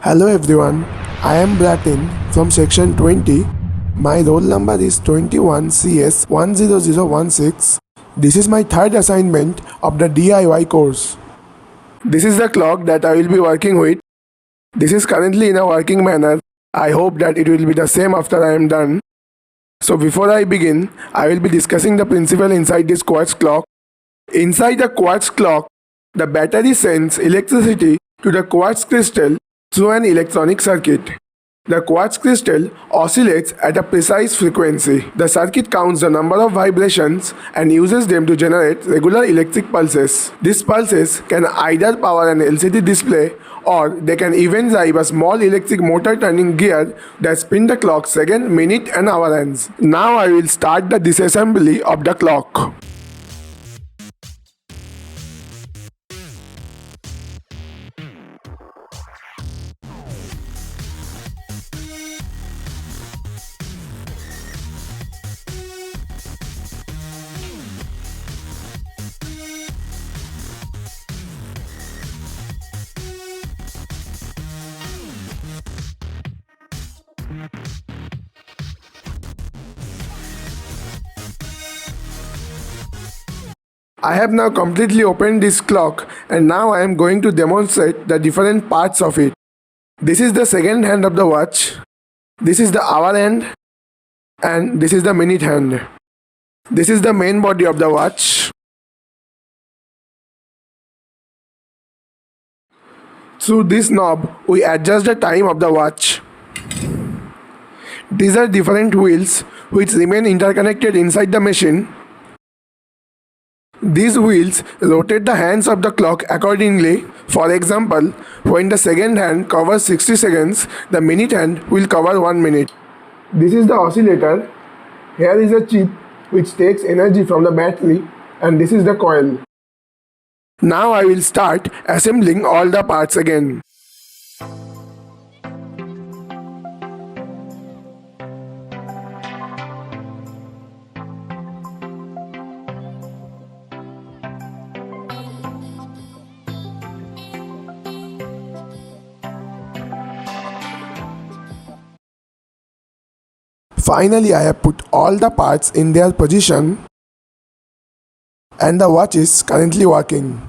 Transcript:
Hello everyone, I am Bratin from section 20. My roll number is 21CS10016. This is my third assignment of the DIY course. This is the clock that I will be working with. This is currently in a working manner. I hope that it will be the same after I am done. So before I begin, I will be discussing the principle inside this quartz clock. Inside the quartz clock, the battery sends electricity to the quartz crystal through an electronic circuit. The quartz crystal oscillates at a precise frequency. The circuit counts the number of vibrations and uses them to generate regular electric pulses. These pulses can either power an LCD display or they can even drive a small electric motor turning gear that spin the clock second, minute and hour hands. Now I will start the disassembly of the clock. I have now completely opened this clock and now I am going to demonstrate the different parts of it. This is the second hand of the watch, this is the hour hand, and this is the minute hand. This is the main body of the watch. Through this knob, we adjust the time of the watch. These are different wheels which remain interconnected inside the machine. These wheels rotate the hands of the clock accordingly. For example, when the second hand covers 60 seconds, the minute hand will cover 1 minute. This is the oscillator. Here is a chip which takes energy from the battery, and this is the coil. Now I will start assembling all the parts again. Finally, I have put all the parts in their position and the watch is currently working.